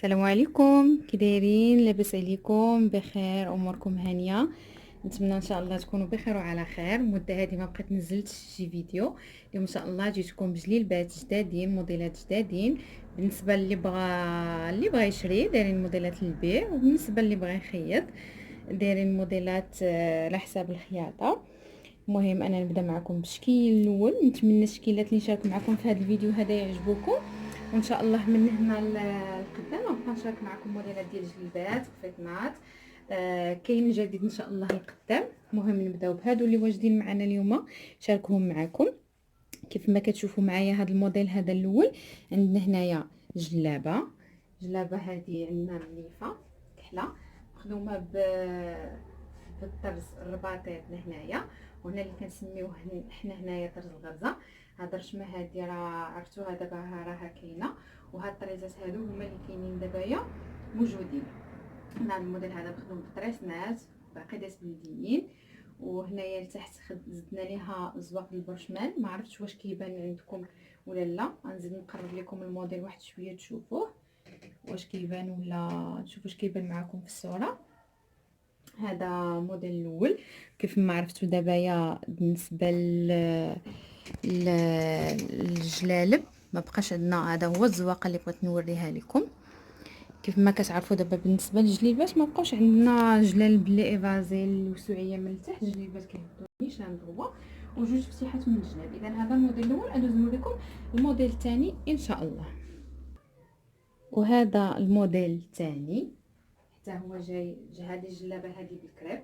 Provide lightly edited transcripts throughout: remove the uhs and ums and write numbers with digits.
السلام عليكم، كي دايرين؟ لاباس عليكم؟ بخير؟ اموركم هانيه؟ نتمنى ان شاء الله تكونوا بخير وعلى خير. المده هذه ما بقيت نزلت شي فيديو. اليوم ان شاء الله جيتكم بجليبات جدادين، موديلات جدادين. بالنسبه اللي بغى يشري دايرين موديلات للبيع، وبالنسبه اللي بغى يخيط دايرين موديلات على حساب الخياطه. المهم انا نبدا معكم بالشكل الاول. نتمنى الشكيلات اللي نشارك معكم في هذا الفيديو هذا يعجبوكم، وان شاء الله من هنا لقدام غنبقى نشارك معكم موديلات ديال الجلبات وفيتنات. كاين جديد ان شاء الله لقدام. المهم نبداو بهادو اللي واجدين معنا اليوم نشاركهم معكم. كيف ما كتشوفوا معايا هذا الموديل هذا الاول، عندنا هنايا جلابه هذه عندنا مليفه كحله مخدومه بالطرز الرباطات لهنايا، وهنا اللي كنسميوه حنا هنايا طرز الغرزه. هاد الرشمه هادي راه عرفتوها دابا راها كاينه، وهاد الطريزات هادو هما اللي كاينين دابايا موجودين. هنا الموديل هذا مخدوم بطريسنات بعقيدات بلديين، وهنايا لتحت زدنا ليها زواق البرشمان. ما عرفتش واش كيبان عندكم ولا لا، غنزيد نقرب لكم الموديل واحد شويه تشوفوه واش كيبان ولا تشوفوا واش كيبان معكم في الصوره. هذا موديل الاول. كيف ما عرفتوا دابايا بالنسبه للجلالب ما بقاش عندنا، هذا هو الزواقه اللي بغيت نوريها لكم. كيف ما كتعرفوا دابا بالنسبه للجليبات ما بقاوش عندنا جلالب لي ايفازي الوسوعيه من التحت، جليبات كيهبطوا نيشان هو وجوج فتيحات من الجناب. اذا هذا الموديل الاول، ندوز نوريكم الموديل الثاني ان شاء الله. وهذا الموديل الثاني حتى هو جاي هذه الجلابه هذه بالكريب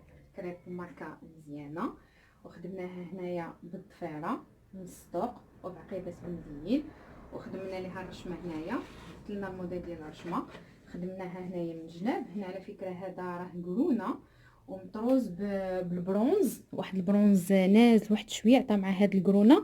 ماركه مزيانه، وخدمناها هنايا بالضفيره من الصدوق وبعقيدات بنديين، وخدمنا ليها الرشمه هنايا. درت لنا الموديل ديال الرشمه خدمناها هنايا من الجناب. هنا على فكره هذا راه قرونه ومطروز بالبرونز، واحد البرونز نازل واحد شويه عطى مع هاد القرونه،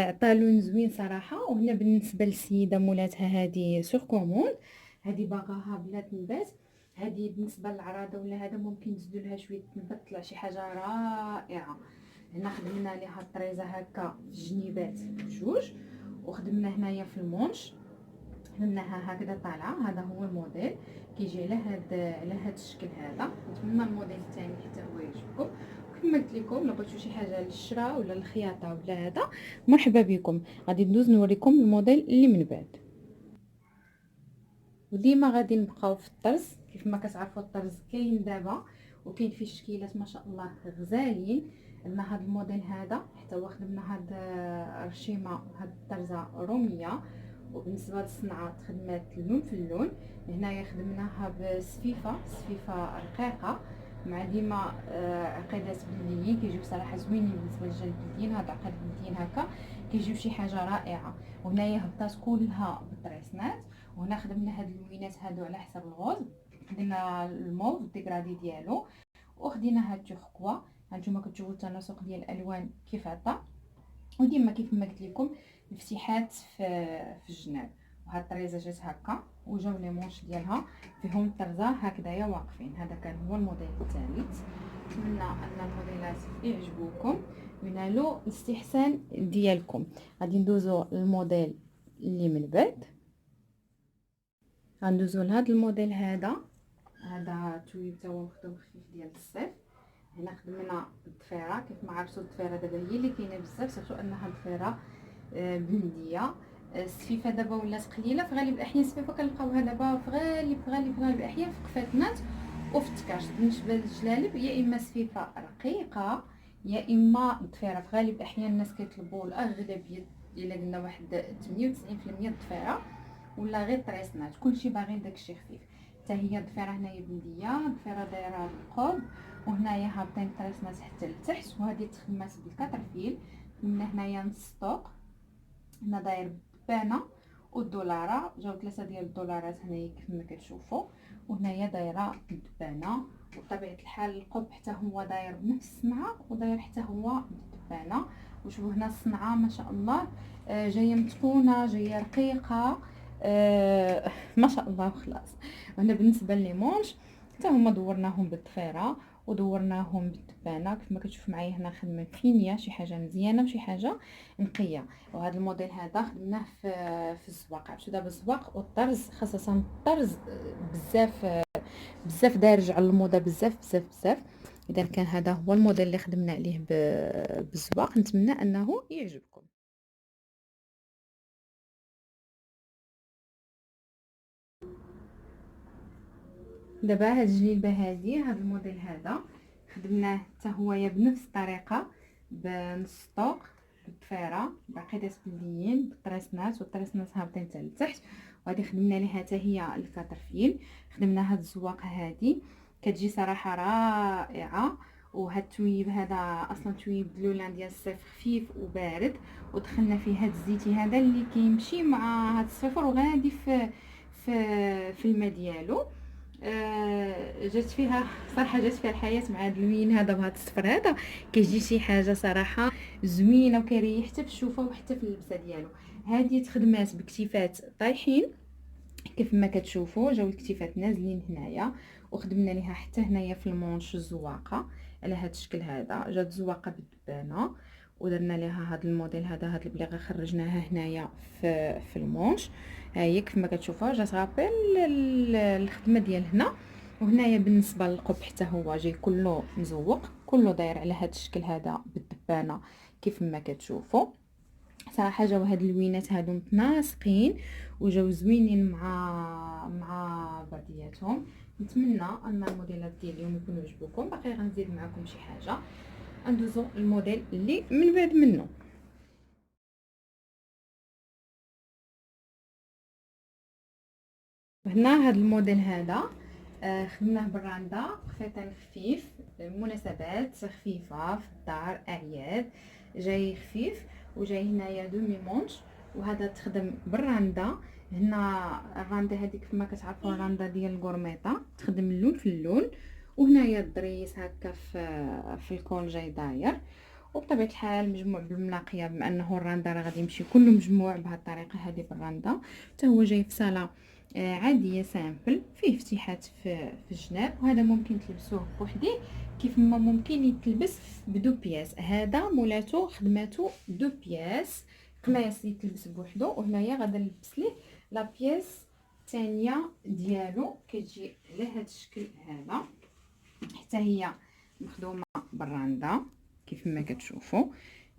عطى لون زوين صراحه. وهنا بالنسبه للسيده مولاتها هذه سور كوموند، هذه باغاها بلا تنبات. هذه بالنسبه للعراضه ولا هذا ممكن نزيدوا لها شويه تنبات تطلع شي حاجه رائعه. هنا خدمنا ليها الطريزه هكا في الجنيبات بجوج، وخدمنا هنايا في المونش خدمناها هكذا طالعه. هذا هو الموديل كيجي على هذا الشكل هذا. نتمنى الموديل الثاني حتى هو يعجبكم. كما قلت لكم لو بغيتوا شي حاجه للشراء ولا الخياطه ولا هذا مرحبا بكم. غادي ندوز نوريكم الموديل اللي من بعد. وديما غادي نبقاو في الطرز. كيف ما كتعرفوا الطرز كاين دابا وكاين فيه شكيلات ما شاء الله غزالين. عندنا هذا الموديل هذا حتى هو خدمنا هاد الرشيمه هاد الطرزه روميه، وبالنسبه للصنعه تخدمات اللون في اللون. هنايا خدمناها بسفيفه رقيقه مع ديما عقيدات بلديين كيجيو صراحه زوينين. بالنسبه للجلد البلديين هاد عقيدات بلديين هكا كيجيو شي حاجه رائعه. وهنايا هبطات كلها بالطريسنات، وهنا خدمنا هاد اللوينات هادو على حسب الغوز. خدينا الموف الديكرادي ديالو، وخدينا هاد التوركوا. هانتوما كتشوفوا التناسق ديال الالوان كيف عطا. وديما كيف ما قلت لكم الفتيحات في الجناب. وهاد الطريزه جات هكا وجاو لي مونش ديالها فيهم الطرزه هكذايا واقفين. هذا كان هو الموديل الثالث. نتمنى ان الموديلات يعجبوكم وينالوا الاستحسان ديالكم. غادي ندوزو للموديل اللي من بعد. غندوزو لهذا الموديل هذا تويب تا هو مخدوم خفيف ديال الصيف. هنا خدمنا الضفيره. كيف ما عرفتوا الضفيره دابا هي اللي كاينه بزاف، سيرتو انها ضفيره بلديه. السفيفه دابا ولات قليله في غالب الاحيان. السفيفه كنلقاوها دابا في غالب الاحيان في كفاتنات وفي التكاش. بالنسبه للجلالب يا اما سفيفه رقيقه يا اما ضفيره. في غالب الاحيان الناس كيطلبوا الاغلبيه الا قلنا واحد 98% الضفيره ولا غير طريسنات. كلشي باغي داكشي خفيف. حتى هي الضفيره هنايا بلديه، الضفيره دايره بالقرب، وهنايا هابطين طريسنات حتى لتحت. وهذه تخدمات بالكاترفيل. من هنايا نص طوق. هنا داير بالدبانه والدولاره، جاو 3 ديال الدولارات هنايا كيف ما كتشوفوا. وهنايا دايره بالدبانه، وبطبيعه الحال القب حتى هو داير بنفس الصنعه وداير حتى هو بالدبانه. وشوفوا هنا الصنعه ما شاء الله جايه متقونه جايه رقيقه ما شاء الله. وخلاص. وهنا بالنسبه لي مونش حتى هما دورناهم بالضفيره ودورناهم بالدبانه. كيف ما كتشوف معايا هنا خدمه فينيه، شي حاجه مزيانه وشي حاجه نقيه. وهذا الموديل هذا خدمناه في الزواق. عرفتوا دابا الزواق والطرز، خاصه الطرز بزاف دارج على الموضه، بزاف. اذا كان هذا هو الموديل اللي خدمنا عليه بالزواق، نتمنى انه يعجبكم. دابا هاد الجليبه هادي، هاد الموديل هذا خدمناه حتى هويا بنفس الطريقه، بنص طوق، بالضفيره، بعقيدات باللين، بالطريسنات، والطريسنات هابطين حتى لتحت. وهذه خدمنا ليها حتى هي الكاترفيل. خدمنا هاد الزواقه هادي كتجي صراحه رائعه. وهاد التويب هذا اصلا تويب لولان ديال الصيف، خفيف وبارد، ودخلنا فيه هاد الزيتي هذا اللي كيمشي مع هاد الصفر وغادي في الماء ديالو. جات فيها صراحه، جات فيها الحياه مع هذا اللوين هذا بهذا الصفر هذا. كيجي شي حاجه صراحه زوينه، وكيريح حتى في الشوفه وحتى في اللبسه ديالو. هذه تخدمات بكتيفات طايحين كيف ما كتشوفوا، جاو الكتيفات نازلين هنايا، وخدمنا ليها حتى هنايا في المونش الزواقه على هذا الشكل هذا. جات زواقه بالدبانه، ودرنا ليها هذا الموديل هذا، هاد البليغه خرجناها هنايا في المونش. ها هي كيف ما كتشوفوا جات غابيل الخدمه ديال هنا. وهنايا بالنسبه للقب حتى هو جاي كله مزوق، كله داير على هذا الشكل هذا بالدبانه كيف ما كتشوفوا. صراحه جاو هاد اللوينات هادو متناسقين وجاو زوينين مع بعضياتهم. نتمنى ان الموديلات ديال اليوم يكونوا عجبوكم. باقي غنزيد معكم شي حاجه، ندوزو الموديل اللي من بعد منه. هنا هاد الموديل هذا خدمناه بالراندا، خفيطين خفيف، مناسبات خفيفه في الدار، اعياد، جاي خفيف. وجاي هنايا دومي مونش، وهذا تخدم بالراندا. هنا الراندا هذيك كما كتعرفوا الراندا ديال الكورميطه، تخدم اللون في اللون. وهنايا الضريس هكا في الكول جاي داير. وبطبيعه الحال مجموع بالملاقيه، بما انه الراندا راه غادي يمشي كله مجموع بهذه الطريقه هذه بالراندا. حتى هو جاي في صاله عاديه سامبل، فيه فتيحات في الجناب. وهذا ممكن تلبسوه بوحديه، كيف ما ممكن يتلبس بدو بياس. هذا مولاتو خدماتو دو بياس، قماص يتلبس بوحدو. وهنايا غادا نلبس ليه لا بياس الثانيه ديالو، كتجي على هذا الشكل هذا. حتى هي مخدومه بالراندا كيف ما كتشوفوا،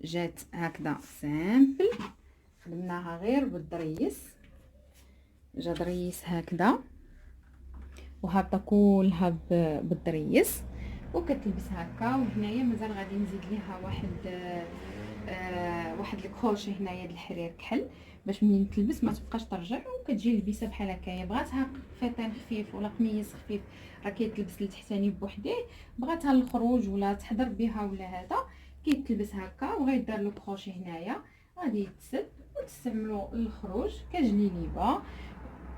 جات هكذا سامبل. خدمناها غير بالضريس، جا ضريس هكذا، وهابطه كلها بالضريس، وكتلبس هكا. وهنايا مازال غادي نزيد ليها واحد الكروشي هنايا د الحرير كحل، باش منين تلبس ما تبقاش ترجع، وكتجي لبسه بحال هكايا. بغاتها فيطين خفيف ولا قميص خفيف راه كيتلبس لتحتاني بوحديه، بغاتها للخروج ولا تحضر بها ولا هذا، كيتلبس هكا وغيدار له كروشي هنايا، غادي يتسد وتستعملوا للخروج كجليليبه.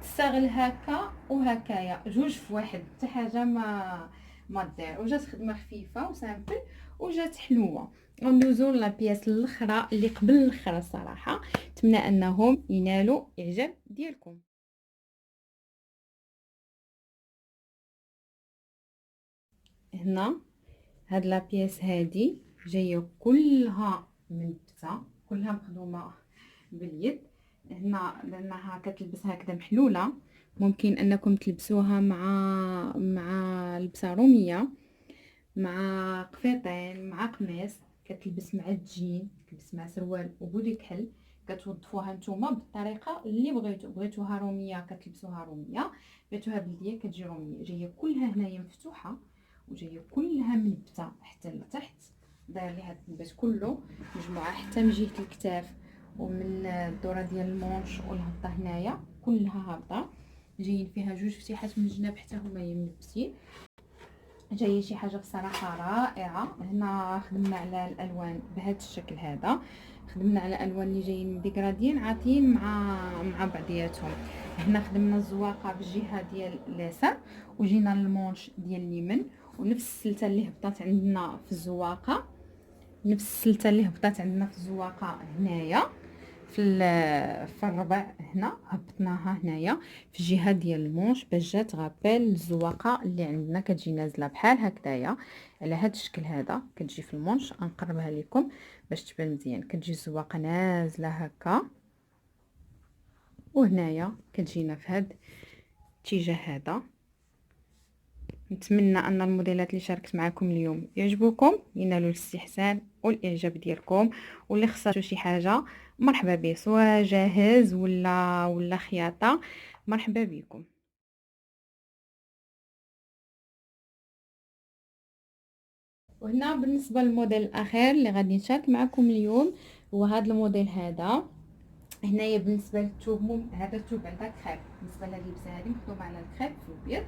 تستغل هكا وهكايا، جوج في واحد، حتى حاجه ما تضيع. وجات خدمه خفيفه وسامبل وجات حلوه. ندوزو لا بياس الاخرى اللي قبل الاخرى الصراحه، نتمنى انهم ينالوا اعجاب ديالكم. هنا هاد لا بياس هادي جايه كلها منبته، كلها مخدومه باليد. هنا لانها كتلبس هكذا محلوله، ممكن انكم تلبسوها مع لبسه روميه، مع قفيطين، مع قميص، كتلبس مع الجين، كتلبس مع سروال وبودي كحل. كتوظفوها نتوما بالطريقه اللي بغيتوها روميه كتلبسوها روميه، بغيتوها بلديه كتجي روميه. جايه كلها هنايا مفتوحه، وجايه كلها منبته حتى لتحت، داير ليها التنبات كله مجموعه حتى من جهه الكتاف ومن الدوره ديال المونش والهبطه هنايا كلها هابطه. جايين فيها جوج فتيحات من الجناب حتى هما منبسين. جايه شي حاجه بصراحه رائعه. هنا خدمنا على الالوان بهذا الشكل هذا، خدمنا على الالوان اللي جايين ديكراديين عاطين مع بعضياتهم. هنا خدمنا الزواقه بالجهه ديال اليسار، وجينا للمونش ديال اليمين، ونفس السلته اللي هبطات عندنا في الزواقه، نفس السلته اللي هبطات عندنا في الزواقه هنايا في الربع هنا هبطناها هنايا في الجهه ديال المونش باش جات غابيل الزواقه اللي عندنا كتجي نازله بحال هكذايا على هذا الشكل هذا. كتجي في المونش غنقربها لكم باش تبان مزيان. كتجي الزواقه نازله هكا وهنايا كتجينا في هذا الاتجاه هذا. نتمنى ان الموديلات اللي شاركت معكم اليوم يعجبوكم، ينالوا الاستحسان والاعجاب ديالكم. واللي خصاتو شي حاجه مرحبا به، سواء جاهز ولا خياطه، مرحبا بكم. وهنا بالنسبه للموديل الاخير اللي غادي نشارك معكم اليوم هو هذا الموديل هذا. هنايا بالنسبه للثوب، هذا الثوب عندك كريب. بالنسبه لهاد اللبسه هذه مخدومه على الكريب في البيض.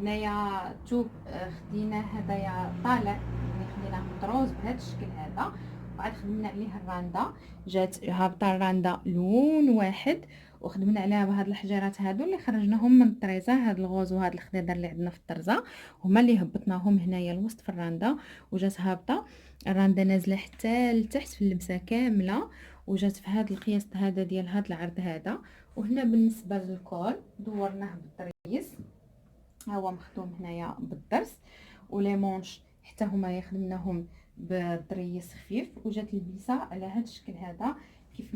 هنايا الثوب خدينا هدايا طالع، يعني خديناه مطروز بهذا الشكل هذا، وعاد خدمنا عليه الراندا. جات هابطه الراندا لون واحد، وخدمنا عليها بهاد الحجرات هادو اللي خرجناهم من الطريزه. هاد الغوز وهاد الخضيضه اللي عندنا في الطرزه هما اللي هبطناهم هنايا الوسط في الراندا، وجات هابطه الراندا نازله حتى لتحت في اللبسه كامله، وجات في هذا القياس هذا ديال هذا العرض هذا. وهنا بالنسبه للكول دورناه بالطريز، ها هو مخدوم هنايا بالضرس، ولي مونش حتى هما خدمناهم بالطريس خفيف. وجات البيسه على هذا الشكل هذا كيف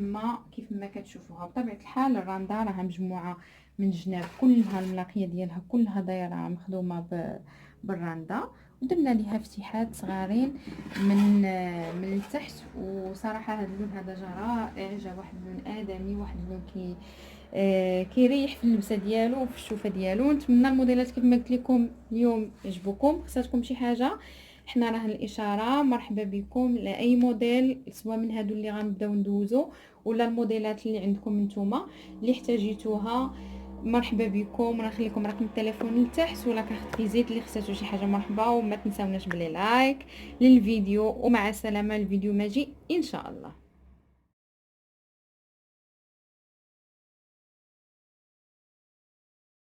ما كتشوفوها. بطبيعه الحال الراندا راها مجموعه من الجناب كلها، الملاقيه ديالها كلها دايره مخدومه بالراندا، ودرنا ليها فتحات صغارين من التحت. وصراحه هذا اللون هذا جا رائع، جا واحد اللون ادمي، واحد اللون كيريح في اللبسه ديالو وفي الشوفه ديالو. نتمنى الموديلات كيف ما قلت لكم اليوم يعجبوكم. خصاتكم شي حاجه حنا راه الاشاره مرحبا بكم لاي موديل، سواء من هادو اللي غنبداو ندوزو ولا الموديلات اللي عندكم نتوما اللي احتاجيتوها. مرحبا بكم. راه خليكم رقم التليفون لتحت ولا كارت فيزيت اللي خصاتو شي حاجه مرحبا. وما تنساوناش بلي لايك للفيديو، ومع السلامه. الفيديو ماجي ان شاء الله.